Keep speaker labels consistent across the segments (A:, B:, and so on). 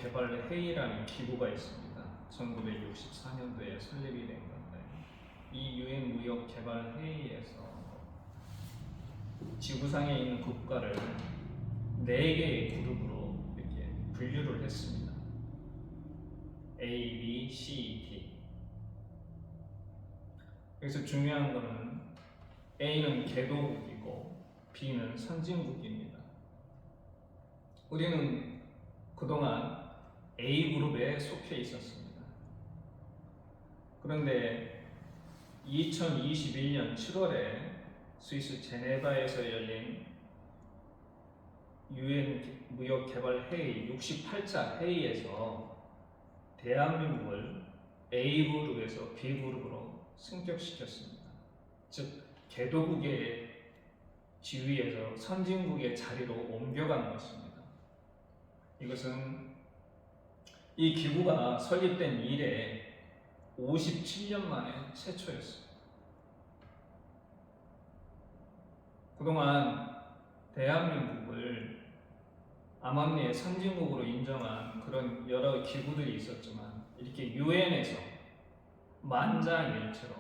A: 무역개발회의라는 기구가 있습니다. 1964년도에 설립이 된 건데, 이 유엔 무역개발회의에서 지구상에 있는 국가를 4개의 그룹으로 이렇게 분류를 했습니다. A, B, C, D. 여기서 중요한 것은 A는 개도국이고 B는 선진국입니다. 우리는 그동안 A그룹에 속해 있었습니다. 그런데 2021년 7월에 스위스 제네바에서 열린 유엔 무역개발회의 68차 회의에서 대한민국을 A그룹에서 B그룹으로 승격시켰습니다. 즉, 개도국의 지위에서 선진국의 자리로 옮겨간 것입니다. 이것은 이 기구가 설립된 이래 57년 만에 최초였습니다. 그동안 대한민국을 암암리의 선진국으로 인정한 그런 여러 기구들이 있었지만, 이렇게 유엔에서 만장일치로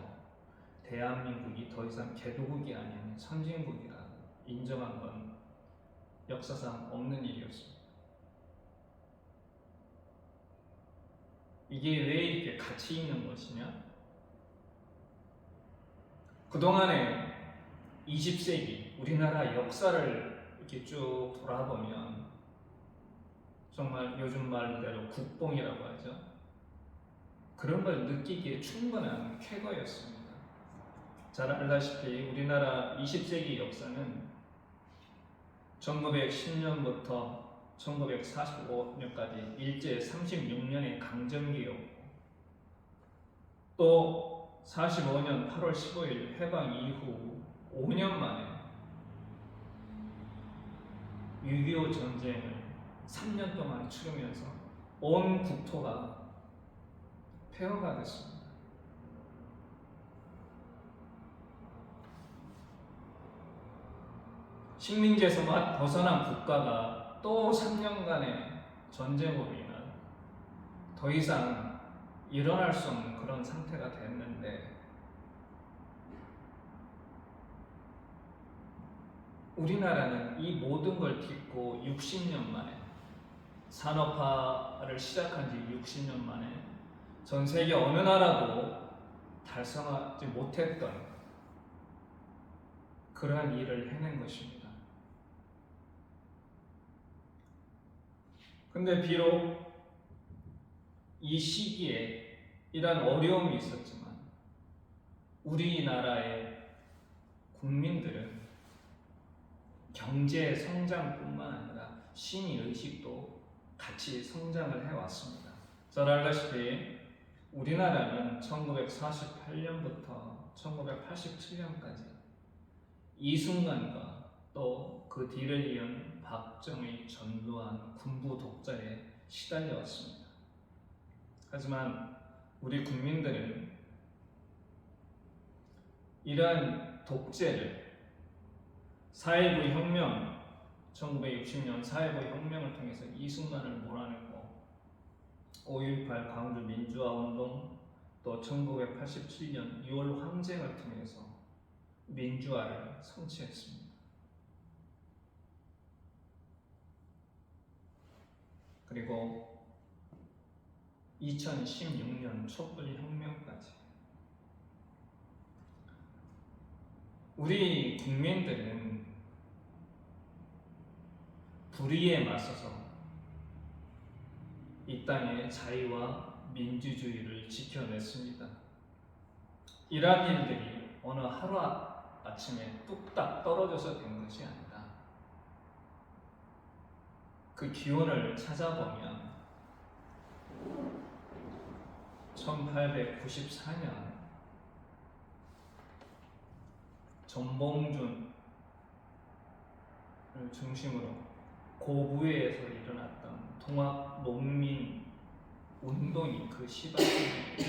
A: 대한민국이 더 이상 개도국이 아닌 선진국이라 인정한 건 역사상 없는 일이었습니다. 이게 왜 이렇게 가치 있는 것이냐? 그동안에 20세기 우리나라 역사를 이렇게 쭉 돌아보면 정말 요즘 말대로 국뽕이라고 하죠. 그런 걸 느끼기에 충분한 쾌거였습니다. 잘 알다시피 우리나라 20세기 역사는 1910년부터 1945년까지 일제 36년의 강점기였고, 또 45년 8월 15일 해방 이후 5년 만에 6.25 전쟁을 3년 동안 치르면서 온 국토가 폐허가 됐습니다. 식민지에서 벗어난 국가가 또 3년간의 전쟁으로 인한 더 이상 일어날 수 없는 그런 상태가 됐는데, 우리나라는 이 모든 걸 딛고 60년 만에, 산업화를 시작한 지 60년 만에 전 세계 어느 나라도 달성하지 못했던 그러한 일을 해낸 것입니다. 근데 비록 이 시기에 이러한 어려움이 있었지만 우리나라의 국민들은 경제 성장뿐만 아니라 신의의식도 같이 성장을 해왔습니다. 잘 알다시피 우리나라는 1948년부터 1987년까지 이순간과 또 그 뒤를 이은 박정희, 전두환 군부 독자에 시달려왔습니다. 하지만 우리 국민들은 이러한 독재를 4.19 혁명, 1960년 4.19 혁명을 통해서 이순만을 몰아내고 5.18 광주 민주화운동, 또 1987년 6월 항쟁을 통해서 민주화를 성취했습니다. 그리고 2016년 촛불혁명까지 우리 국민들은 불의에 맞서서 이 땅의 자유와 민주주의를 지켜냈습니다. 이러한 일들이 어느 하루아침에 뚝딱 떨어져서 된 것이 아니다. 그 기원을 찾아보면 1894년 전봉준을 중심으로 고구려에서 일어났던 통합 농민 운동이 그 시발입니다.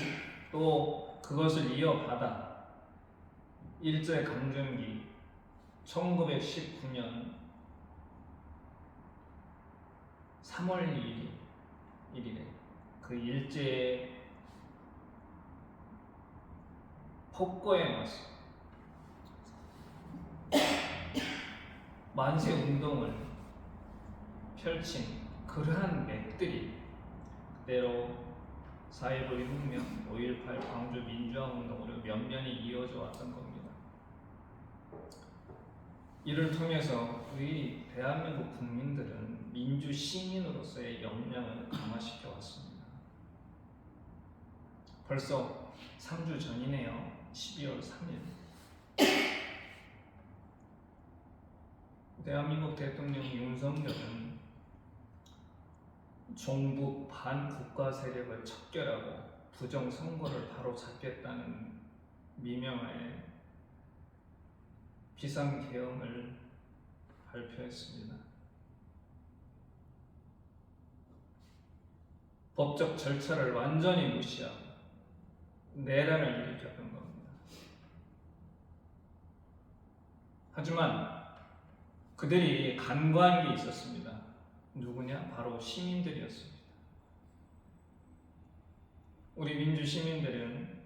A: 또 그것을 이어받아 일제강점기 1919년 3월 2일 일이래. 그 일제의 폭거에 맞서 만세 운동을 펼친 그러한 맥들이 그대로 4.15 혁명, 5.18 광주 민주화운동으로 면면이 이어져 왔던 겁니다. 이를 통해서 우리 대한민국 국민들은 민주 시민으로서의 역량을 강화시켜 왔습니다. 벌써 3주 전이네요. 12월 3일. 대한민국 대통령 윤석열은 종북 반국가 세력을 척결하고 부정선거를 바로잡겠다는 미명하에 비상계엄을 발표했습니다. 법적 절차를 완전히 무시하고 내란을 일으켰던 겁니다. 하지만 그들이 간과한 게 있었습니다. 누구냐? 바로 시민들이었습니다. 우리 민주 시민들은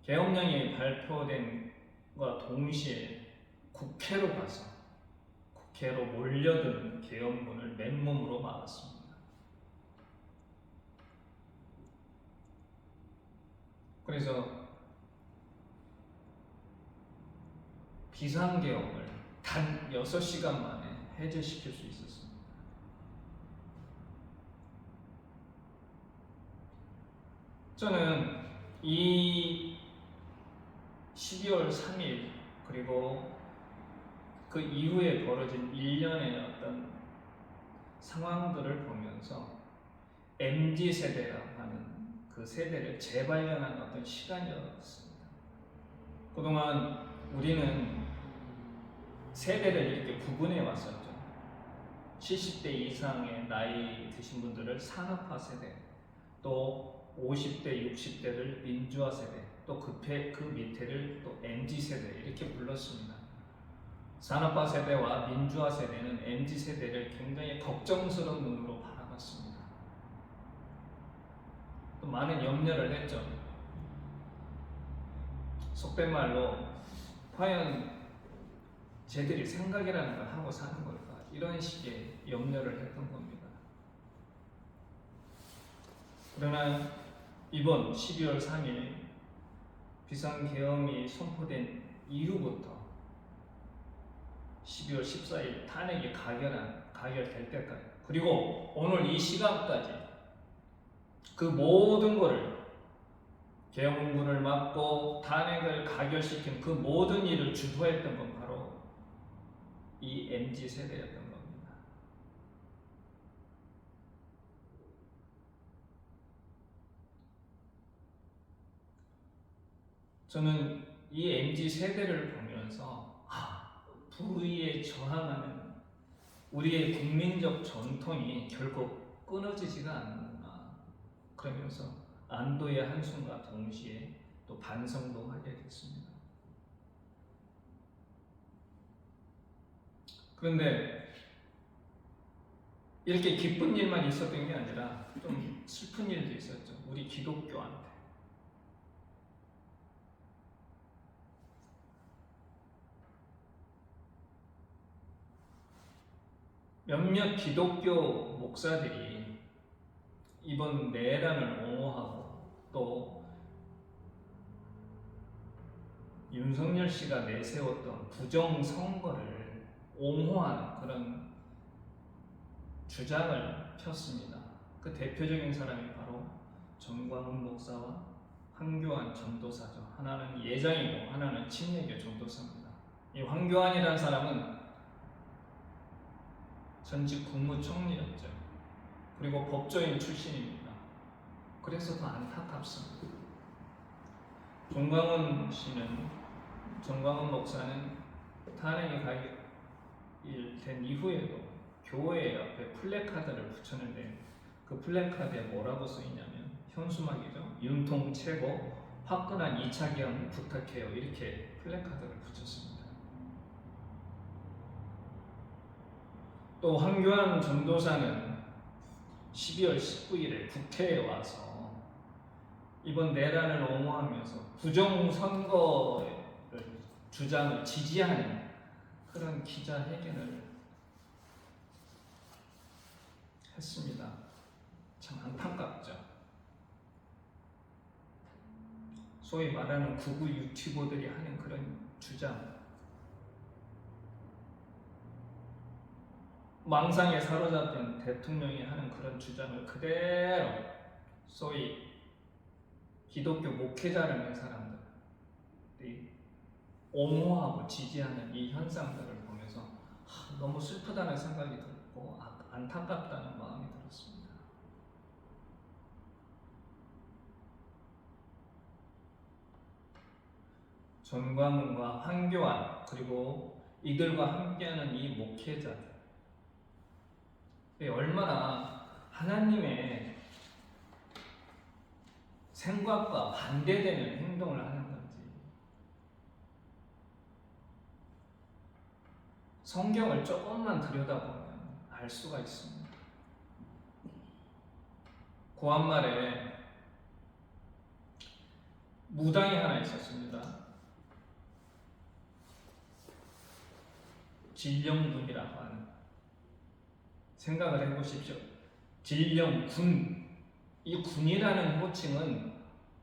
A: 계엄령이 발표된과 동시에 국회로 가서 국회로 몰려든 계엄군을 맨몸으로 막았습니다. 그래서 비상계엄을 단 6시간 만에 해제시킬 수 있었습니다. 저는 이 12월 3일 그리고 그 이후에 벌어진 일련의 어떤 상황들을 보면서 MZ세대라고 하는 그 세대를 재발견한 어떤 시간이었습니다. 그동안 우리는 세대를 이렇게 구분해 왔었죠. 70대 이상의 나이 드신 분들을 산업화 세대, 또 50대, 60대를 민주화 세대, 또 그 밑에를 또 MZ 세대 이렇게 불렀습니다. 산업화 세대와 민주화 세대는 MZ 세대를 굉장히 걱정스러운 눈으로 바라봤습니다. 또 많은 염려를 했죠. 속된 말로 과연 쟤들이 생각이라는 걸 하고 사는 걸까? 이런 식의 염려를 했던 겁니다. 그러나 이번 12월 3일 비상계엄이 선포된 이후부터 12월 14일 탄핵이 가결될 때까지, 그리고 오늘 이 시간까지 그 모든 것을 계엄군을 막고 탄핵을 가결시킨 그 모든 일을 주도했던 건 바로 이 MZ 세대였던 겁니다. 저는 이 MZ 세대를 보면서 불의에 저항하는 우리의 국민적 전통이 결코 끊어지지가 않는구나, 그러면서 안도의 한숨과 동시에 또 반성도 하게 됐습니다. 그런데 이렇게 기쁜 일만 있었던 게 아니라 좀 슬픈 일도 있었죠. 우리 기독교한테. 몇몇 기독교 목사들이 이번 내란을 옹호하고 또 윤석열 씨가 내세웠던 부정선거를 옹호하는 그런 주장을 폈습니다. 그 대표적인 사람이 바로 정광훈 목사와 황교안 전도사죠. 하나는 예장이고 하나는 친예교 전도사입니다. 이 황교안이라는 사람은 전직 국무총리였죠. 그리고 법조인 출신입니다. 그래서 더 안타깝습니다. 정광훈 목사는 탄핵이 가결된 이후에도 교회 앞에 플래카드를 붙였는데 그 플래카드에 뭐라고 써있냐면 현수막이죠. 윤통 최고, 화끈한 2차 계엄 부탁해요. 이렇게 플래카드를 붙였습니다. 또 황교안 전도사는 12월 19일에 국회에 와서 이번 내란을 옹호하면서 부정선거를 주장을 지지하는 그런 기자회견을 했습니다. 참 안타깝죠. 소위 말하는 구구 유튜버들이 하는 그런 주장, 망상에 사로잡힌 대통령이 하는 그런 주장을 그대로 소위 기독교 목회자라는 사람들이 옹호하고 지지하는 이 현상들을 보면서 너무 슬프다는 생각이 들고 안타깝다는 마음이 들었습니다. 전광훈과 황교안 그리고 이들과 함께하는 이 목회자들, 얼마나 하나님의 생각과 반대되는 행동을 하는 건지 성경을 조금만 들여다보면 알 수가 있습니다. 고한말에 무당이 하나 있었습니다. 진령군이라고 하는, 생각을 해보십시오. 진령군, 이 군이라는 호칭은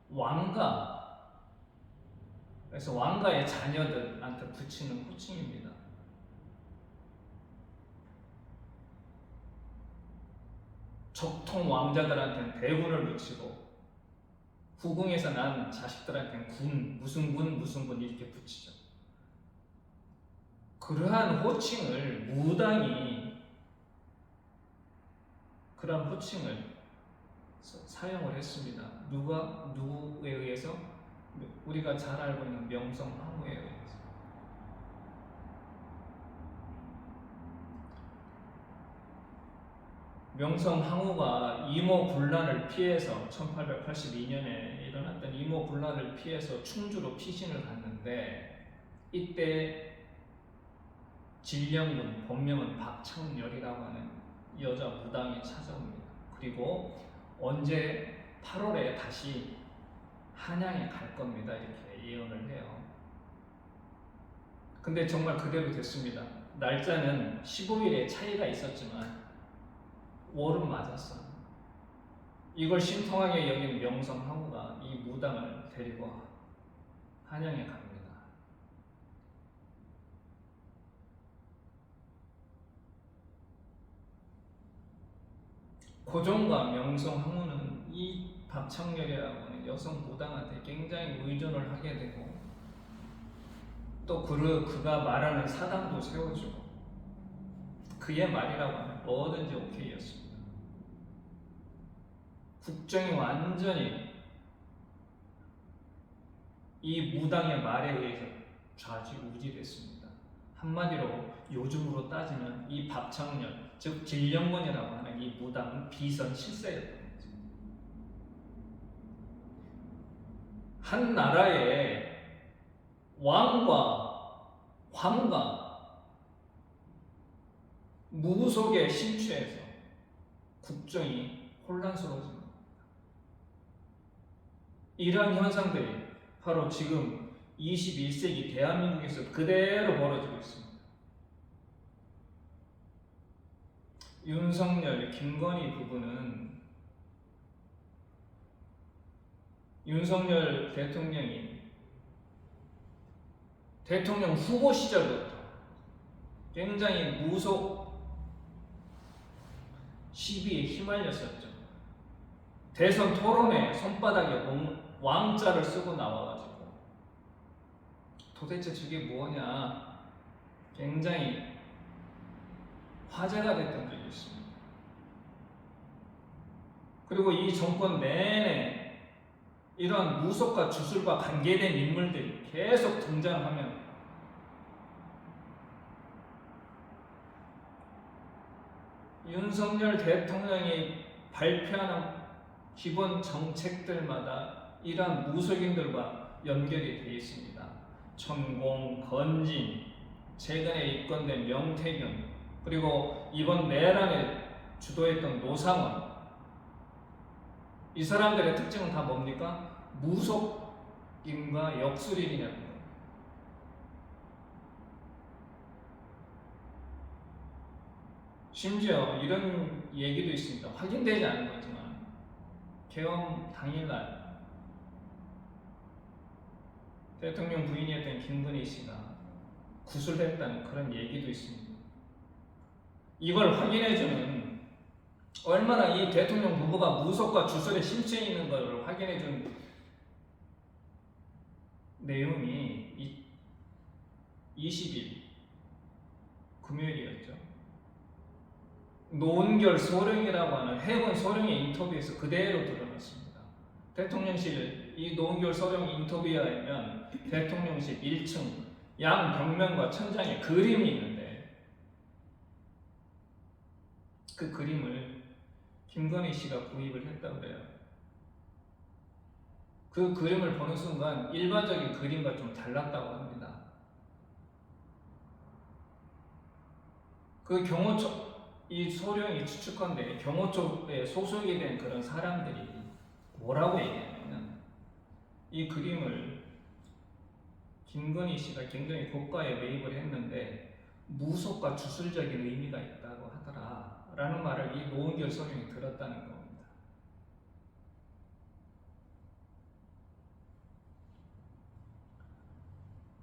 A: 왕가, 그래서 왕가의 자녀들한테 붙이는 호칭입니다. 적통 왕자들한테는 대군을 붙이고 후궁에서 난 자식들한테는 군, 무슨 군 이렇게 붙이죠. 그러한 호칭을 무당이 그런 호칭을 사용을 했습니다. 누구에 의해서? 우리가 잘 알고 있는 명성황후에 의해서. 명성황후가 이모군란을 피해서 1882년에 일어났던 이모군란을 피해서 충주로 피신을 갔는데, 이때 진령군, 본명은 박창렬이라고 하는 여자 무당이 찾아옵니다. 그리고 언제 8월에 다시 한양에 갈 겁니다. 이렇게 예언을 해요. 근데 정말 그대로 됐습니다. 날짜는 15일의 차이가 있었지만 월은 맞았어요. 이걸 신통하게 여긴 명성황후가 이 무당을 데리고 한양에 갑니다. 고종과 명성황후는 이 박창렬이라고 하는 여성 무당한테 굉장히 의존을 하게 되고, 또 그가 말하는 사당도 세워주고, 그의 말이라고 하면 뭐든지 오케이였습니다. 국정이 완전히 이 무당의 말에 의해서 좌지우지됐습니다. 한마디로 요즘으로 따지면 이 박창렬, 즉 진령군이라고 하는 이 무당은 비선 실세였던 거죠. 한 나라의 왕과 황과 무속에 심취해서 국정이 혼란스러워집니다. 이러한 현상들이 바로 지금 21세기 대한민국에서 그대로 벌어지고 있습니다. 윤석열, 김건희 부부는 윤석열 대통령이 대통령 후보 시절부터 굉장히 무속 시비에 휘말렸었죠. 대선 토론에 손바닥에 왕자를 쓰고 나와가지고 도대체 저게 뭐냐 굉장히 화제가 됐던 적이 있습니다. 그리고 이 정권 내내 이런 무속과 주술과 관계된 인물들이 계속 등장하면 윤석열 대통령이 발표하는 기본 정책들마다 이러한 무속인들과 연결이 되어 있습니다. 천공, 건진, 최근에 입건된 명태균, 그리고 이번 내란에 주도했던 노상원, 이 사람들의 특징은 다 뭡니까? 무속임과 역술인이라는 거예요. 심지어 이런 얘기도 있습니다. 확인되지 않은 거지만 계엄 당일날 대통령 부인이었던 김건희 씨가 구술했다는 그런 얘기도 있습니다. 이걸 확인해주는, 얼마나 이 대통령 부부가 무속과 주술에 심취해 있는 것을 확인해준 내용이 20일 금요일이었죠. 노은결 소령이라고 하는 해군 소령의 인터뷰에서 그대로 드러났습니다. 대통령실, 이 노은결 소령 인터뷰에 의하면 대통령실 1층 양 벽면과 천장에 그림이 있는데 그 그림을 김건희 씨가 구입을 했다고 그래요. 그 그림을 보는 순간 일반적인 그림과 좀 달랐다고 합니다. 그 경호처, 이 소령이 추측컨대 경호처에 소속이 된 그런 사람들이 뭐라고 얘기하냐면, 이 그림을 김건희 씨가 굉장히 고가에 매입을 했는데 무속과 주술적인 의미가 있다고 하더라 라는 말을 이 노은결 소령이 들었다는 겁니다.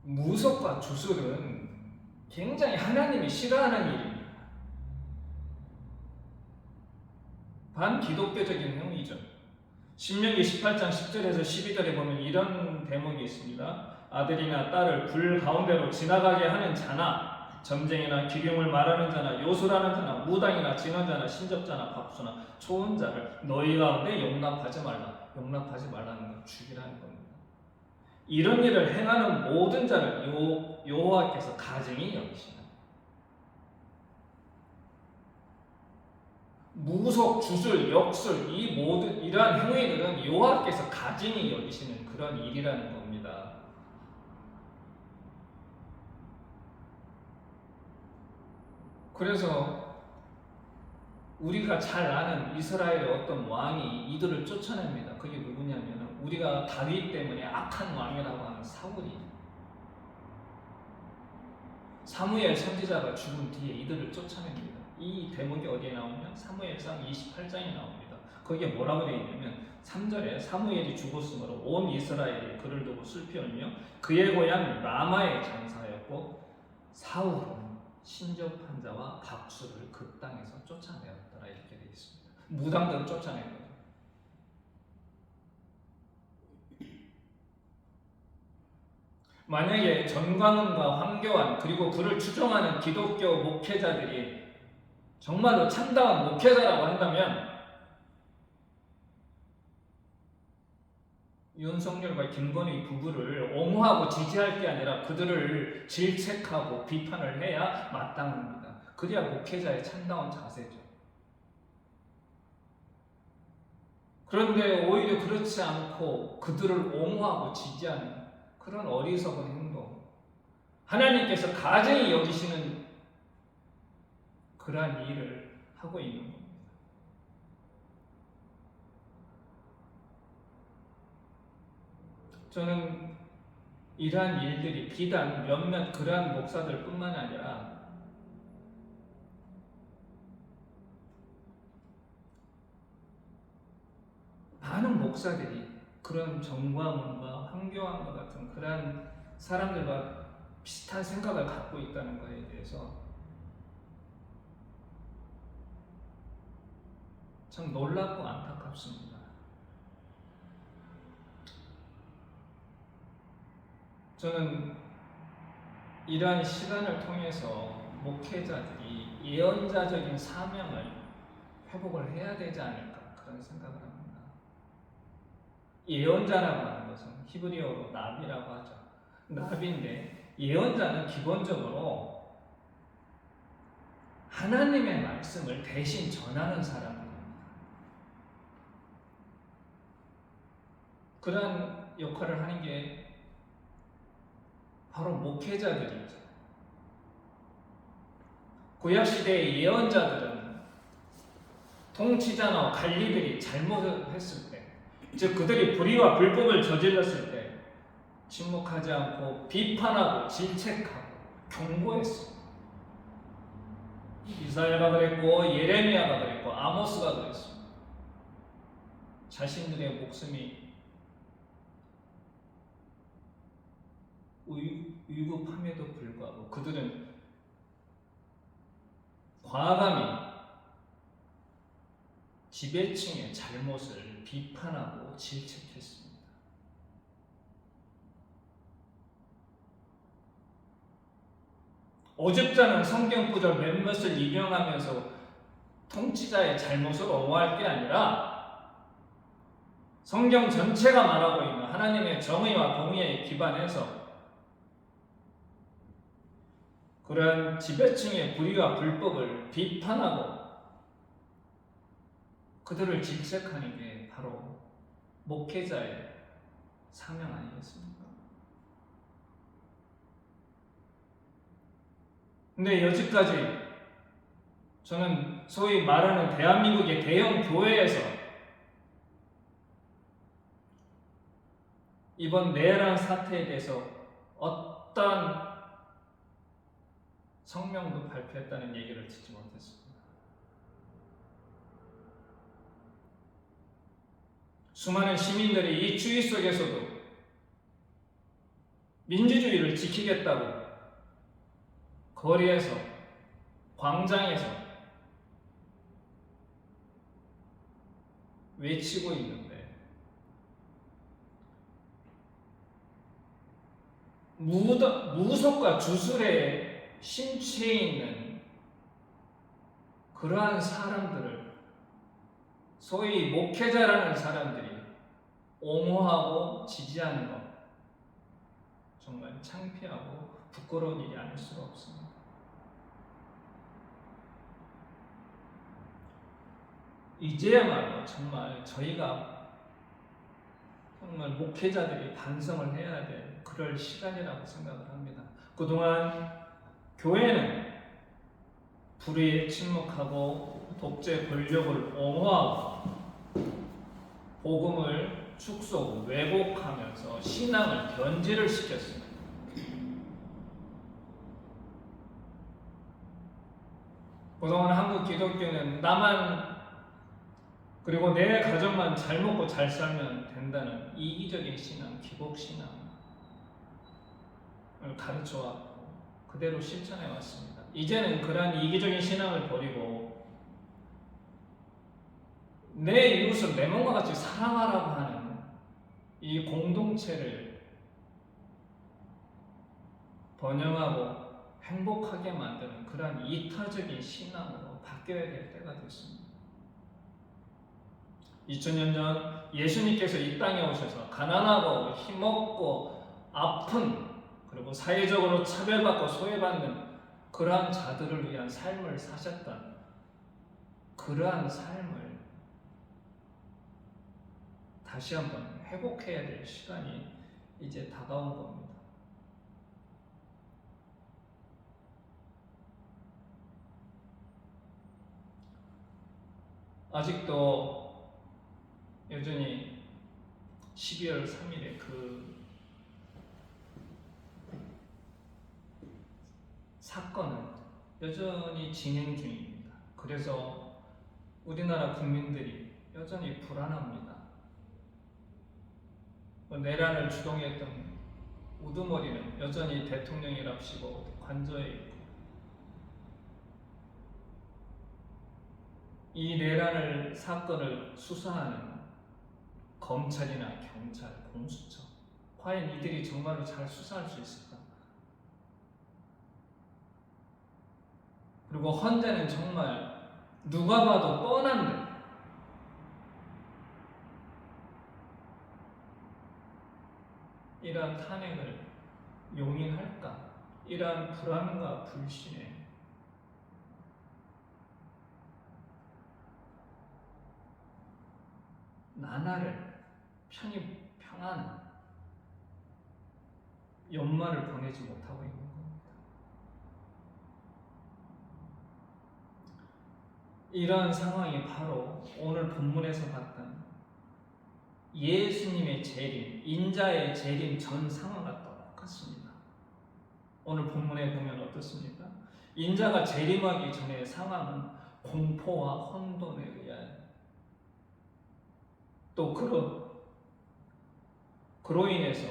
A: 무속과 주술은 굉장히 하나님이 싫어하는 일입니다. 반기독교적인 행위죠. 신명기 18장 10절에서 12절에 보면 이런 대목이 있습니다. 아들이나 딸을 불 가운데로 지나가게 하는 자나 점쟁이나 기륭을 말하는 자나 요술하는 자나 무당이나 진언자나 신접자나 밥수나 초혼자를 너희 가운데 용납하지 말라. 용납하지 말라는 건 죽이라는 겁니다. 이런 일을 행하는 모든 자를 여호와께서 가증히 여기시나. 무속, 주술, 역술, 이 모든 이러한 행위들은 여호와께서 가증히 여기시는 그런 일이라는 겁니다. 그래서 우리가 잘 아는 이스라엘의 어떤 왕이 이들을 쫓아냅니다. 그게 누구냐면 우리가 다윗 때문에 악한 왕이라고 하는 사울이, 사무엘 선지자가 죽은 뒤에 이들을 쫓아냅니다. 이 대목이 어디에 나오면 사무엘상 28장에 나옵니다. 거기에 뭐라고 되어 있냐면 3절에 사무엘이 죽었으므로 온 이스라엘이 그를 두고 슬피 울며 그의 고향 라마의 장사였고 사울은 신접한 자와 박수를 그 땅에서 쫓아내었더라 이렇게 되어 있습니다. 무당들을 쫓아낸 거죠. 만약에 전광훈과 황교안 그리고 그를 추종하는 기독교 목회자들이 정말로 참다운 목회자라고 한다면 윤석열과 김건희 부부를 옹호하고 지지할 게 아니라 그들을 질책하고 비판을 해야 마땅합니다. 그래야 목회자의 참다운 자세죠. 그런데 오히려 그렇지 않고 그들을 옹호하고 지지하는 그런 어리석은 행동, 하나님께서 가증히 여기시는 그러한 일을 하고 있는 겁니다. 저는 이러한 일들이 비단 몇몇 그러한 목사들 뿐만 아니라 많은 목사들이 그런 정광훈과 황교안과 같은 그러한 사람들과 비슷한 생각을 갖고 있다는 것에 대해서 참 놀랍고 안타깝습니다. 저는 이러한 시간을 통해서 목회자들이 예언자적인 사명을 회복을 해야 되지 않을까 그런 생각을 합니다. 예언자라고 하는 것은 히브리어로 나비라고 하죠. 나비인데 예언자는 기본적으로 하나님의 말씀을 대신 전하는 사람입니다. 그런 역할을 하는 게 바로 목회자들이죠. 구약시대의 예언자들은 통치자나 관리들이 잘못을 했을 때 즉 그들이 불의와 불법을 저질렀을 때 침묵하지 않고 비판하고 질책하고 경고했어. 이사야가 그랬고 예레미야가 그랬고 아모스가 그랬어. 자신들의 목숨이 위급함에도 불구하고 그들은 과감히 지배층의 잘못을 비판하고 질책했습니다. 어줍잖은 성경 구절 몇몇을 인용하면서 통치자의 잘못을 옹호할 게 아니라 성경 전체가 말하고 있는 하나님의 정의와 공의에 기반해서 그런 지배층의 불의와 불법을 비판하고 그들을 질책하는 게 바로 목회자의 사명 아니겠습니까? 근데 여지까지 저는 소위 말하는 대한민국의 대형 교회에서 이번 내란 사태에 대해서 어떤 성명도 발표했다는 얘기를 듣지 못했습니다. 수많은 시민들이 이 추위 속에서도 민주주의를 지키겠다고 거리에서, 광장에서 외치고 있는데 무속과 주술에 심취해 있는 그러한 사람들을 소위 목회자라는 사람들이 옹호하고 지지하는 것 정말 창피하고 부끄러운 일이 아닐 수가 없습니다. 이제야말로 정말 저희가 정말 목회자들이 반성을 해야 될 그럴 시간이라고 생각을 합니다. 그동안 교회는 불의에 침묵하고 독재 권력을 옹호하고 복음을 축소, 왜곡하면서 신앙을 변질을 시켰습니다. 그동안 한국 기독교는 나만 그리고 내 가정만 잘 먹고 잘 살면 된다는 이기적인 신앙, 기복신앙을 가르쳐왔고 그대로 실천해 왔습니다. 이제는 그러한 이기적인 신앙을 버리고 내 이웃을 내 몸과 같이 사랑하라고 하는 이 공동체를 번영하고 행복하게 만드는 그러한 이타적인 신앙으로 바뀌어야 될 때가 됐습니다. 2000년 전 예수님께서 이 땅에 오셔서 가난하고 힘없고 아픈 그리고 사회적으로 차별받고 소외받는 그러한 자들을 위한 삶을 사셨던 그러한 삶을 다시 한번 회복해야 될 시간이 이제 다가온 겁니다. 아직도 여전히 12월 3일에 그 사건은 여전히 진행 중입니다. 그래서 우리나라 국민들이 여전히 불안합니다. 내란을 주동했던 우두머리는 여전히 대통령이랍시고 관저에 있고 이 내란을 사건을 수사하는 검찰이나 경찰, 공수처 과연 이들이 정말로 잘 수사할 수 있을까? 그리고 헌재는 정말 누가 봐도 뻔한데 이러한 탄핵을 용인할까? 이러한 불안과 불신에 나날을 편히 평안한 연말을 보내지 못하고 있는 겁니다. 이러한 상황이 바로 오늘 본문에서 봤던 예수님의 재림, 인자의 재림 전 상황과 똑같습니다. 오늘 본문에 보면 어떻습니까? 인자가 재림하기 전의 상황은 공포와 혼돈에 의한 또 그로 인해서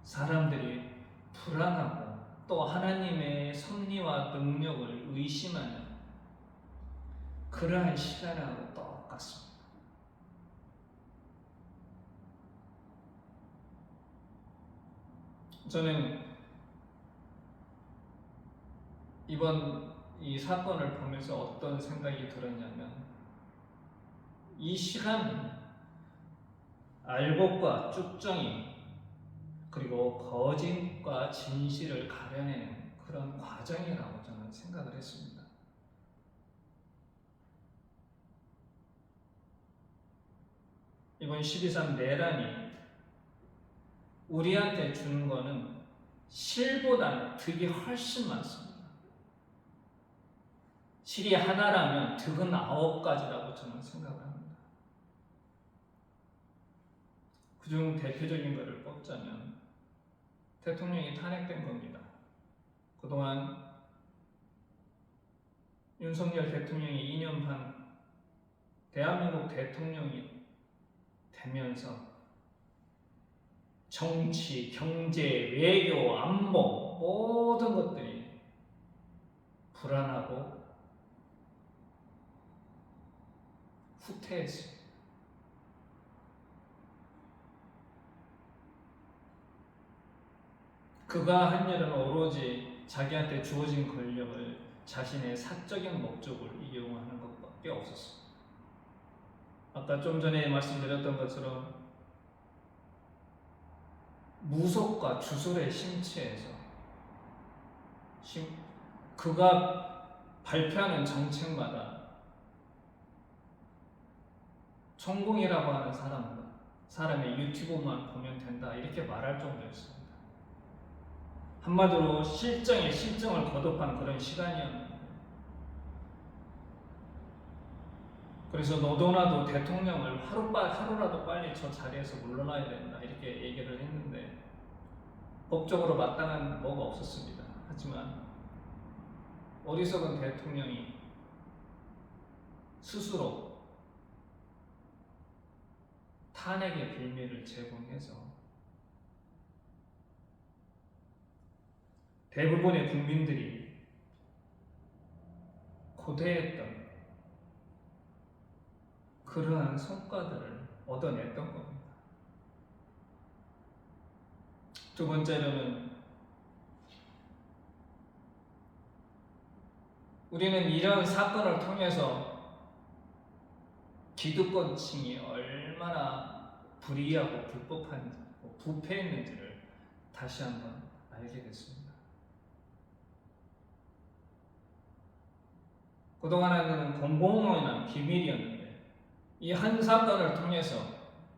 A: 사람들이 불안하고 또 하나님의 섭리와 능력을 의심하는 그러한 시간하고 똑같습니다. 저는 이번 이 사건을 보면서 어떤 생각이 들었냐면 이 시간은 알곡과 쭉정이 그리고 거짓과 진실을 가려내는 그런 과정이라고 저는 생각을 했습니다. 이번 12.3 내란이 우리한테 주는 거는 실보다는 득이 훨씬 많습니다. 실이 하나라면 득은 9가지라고 저는 생각을 합니다. 그중 대표적인 것을 뽑자면 대통령이 탄핵된 겁니다. 그동안 윤석열 대통령이 2년 반 대한민국 대통령이 되면서 정치, 경제, 외교, 안보 모든 것들이 불안하고 후퇴했습니다. 그가 한 일은 오로지 자기한테 주어진 권력을 자신의 사적인 목적을 이용하는 것밖에 없었습니다. 아까 좀 전에 말씀드렸던 것처럼 무속과 주술의 심취에서 그가 발표하는 정책마다 천공이라고 하는 사람의 유튜브만 보면 된다 이렇게 말할 정도였습니다. 한마디로 실정에 실정을 거듭한 그런 시간이었는데 그래서 너도나도 대통령을 하루라도 빨리 저 자리에서 물러나야 된다 이렇게 얘기를 했는데 법적으로 마땅한 뭐가 없었습니다. 하지만 어리석은 대통령이 스스로 탄핵의 빌미를 제공해서 대부분의 국민들이 고대했던 그러한 성과들을 얻어냈던 겁니다. 두 번째로는 우리는 이런 사건을 통해서 기득권층이 얼마나 불의하고 부패했는지를 다시 한번 알게 됐습니다. 그동안에는 공공연한 비밀이었는데 이 한 사건을 통해서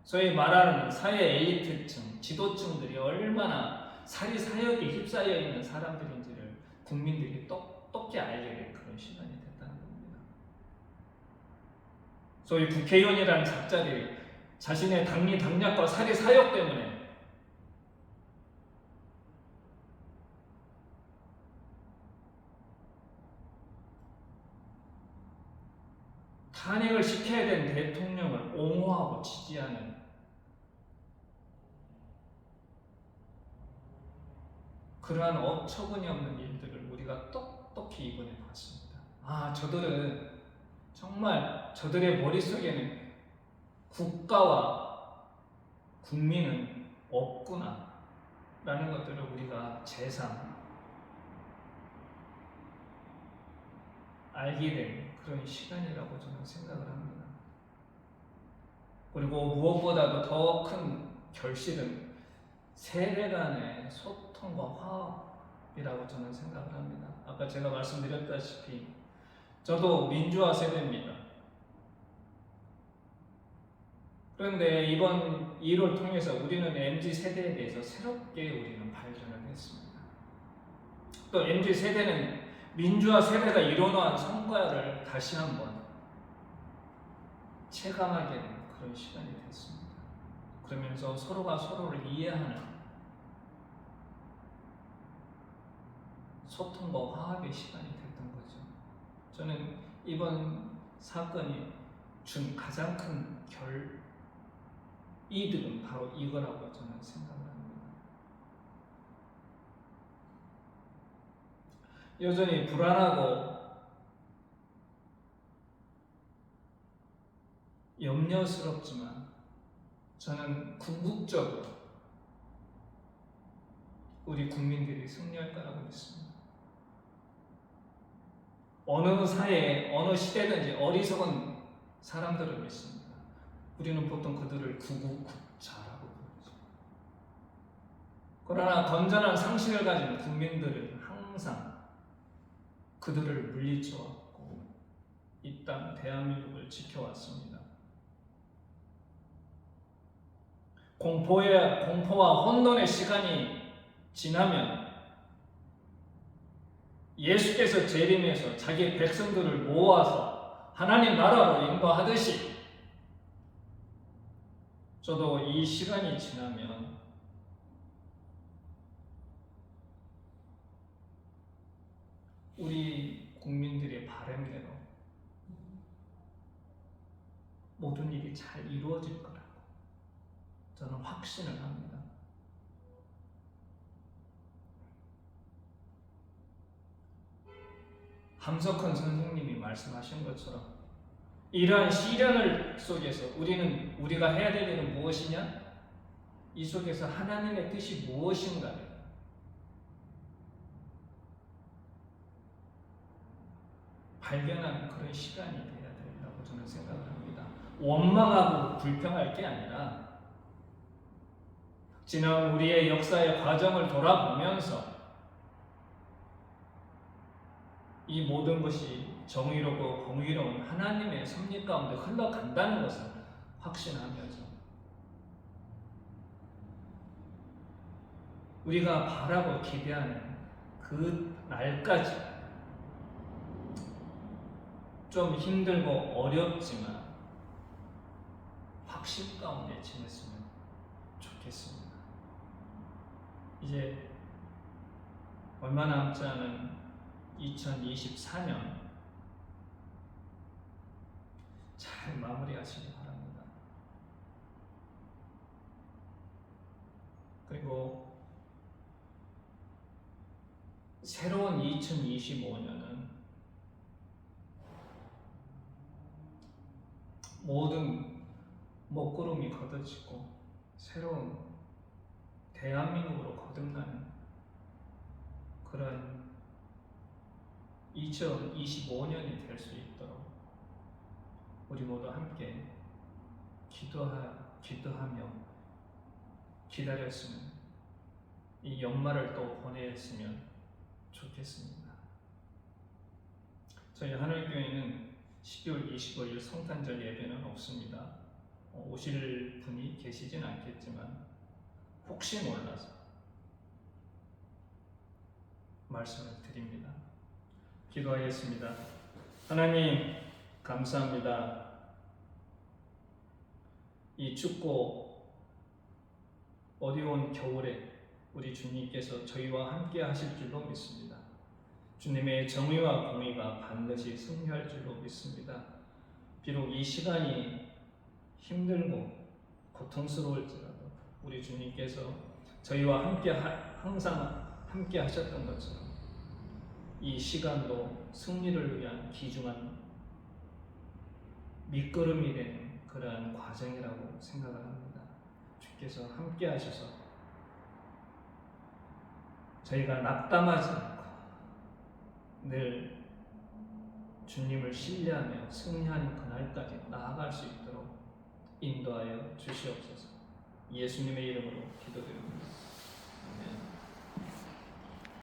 A: 소위 말하는 사회 엘리트층, 지도층들이 얼마나 사리사욕에 휩싸여 있는 사람들인지를 국민들이 똑똑히 알게 된 그런 시간이 됐다는 겁니다. 소위 국회의원이라는 작자들이 자신의 당리당략과 사리사욕 때문에 탄핵을 시켜야 된 대통령을 옹호하고 지지하는 그러한 어처구니없는 일들을 우리가 똑똑히 이번에 봤습니다. 저들은 정말 저들의 머릿속에는 국가와 국민은 없구나 라는 것들을 우리가 재상 알게 된 그런 시간이라고 저는 생각을 합니다. 그리고 무엇보다도 더 큰 결실은 세대 간의 소통과 화합이라고 저는 생각을 합니다. 아까 제가 말씀드렸다시피 저도 민주화 세대입니다. 그런데 이번 일을 통해서 우리는 MZ세대에 대해서 새롭게 우리는 발전을 했습니다. 또 MZ세대는 민주화 세대가 이뤄놓은 성과를 다시 한번 체감하게 된 그런 시간이 됐습니다. 그러면서 서로가 서로를 이해하는 소통과 화합의 시간이 됐던 거죠. 저는 이번 사건이 준 가장 큰 이득은 바로 이거라고 저는 생각을 합니다. 여전히 불안하고 염려스럽지만 저는 궁극적으로 우리 국민들이 승리할 거라고 믿습니다. 어느 사회에 어느 시대든지 어리석은 사람들을 믿습니다. 우리는 보통 그들을 구구국자라고 부르죠. 그러나 건전한 상식을 가진 국민들은 항상 그들을 물리쳐왔고 이 땅 대한민국을 지켜왔습니다. 공포와 혼돈의 시간이 지나면 예수께서 재림해서 자기 백성들을 모아서 하나님 나라로 인도하듯이 저도 이 시간이 지나면 우리 국민들의 바람대로 모든 일이 잘 이루어질 거라고 저는 확신을 합니다. 함석헌 선생님이 말씀하신 것처럼 이러한 시련 속에서 우리가 해야 될 일은 무엇이냐? 이 속에서 하나님의 뜻이 무엇인가를 발견하는 그런 시간이 되어야 된다고 저는 생각을 합니다. 원망하고 불평할 게 아니라 지난 우리의 역사의 과정을 돌아보면서 이 모든 것이 정의롭고 공의로운 하나님의 섭리 가운데 흘러간다는 것을 확신하면서 우리가 바라고 기대하는 그 날까지 좀 힘들고 어렵지만 확신 가운데 지냈으면 좋겠습니다. 이제 얼마 남지 않은 2024년 잘 마무리하시기 바랍니다. 그리고 새로운 2025년은 모든 먹구름이 걷어지고 새로운 대한민국으로 거듭나는 그런 2025년이 될 수 있도록 우리 모두 함께 기도하며 기다렸으면 이 연말을 또 보냈으면 좋겠습니다. 저희 하늘교회는 12월 25일 성탄절 예배는 없습니다. 오실 분이 계시진 않겠지만 혹시 몰라서 말씀을 드립니다. 기도하겠습니다. 하나님 감사합니다. 이 춥고 어려운 겨울에 우리 주님께서 저희와 함께 하실 줄로 믿습니다. 주님의 정의와 공의가 반드시 승리할 줄로 믿습니다. 비록 이 시간이 힘들고 고통스러울지라도 우리 주님께서 저희와 함께 항상 함께 하셨던 것처럼 이 시간도 승리를 위한 귀중한 밑거름이 되는 그러한 과정이라고 생각을 합니다. 주께서 함께 하셔서 저희가 낙담하지 않고 늘 주님을 신뢰하며 승리하는 그날까지 나아갈 수 있도록 인도하여 주시옵소서. 예수님의 이름으로 기도드립니다.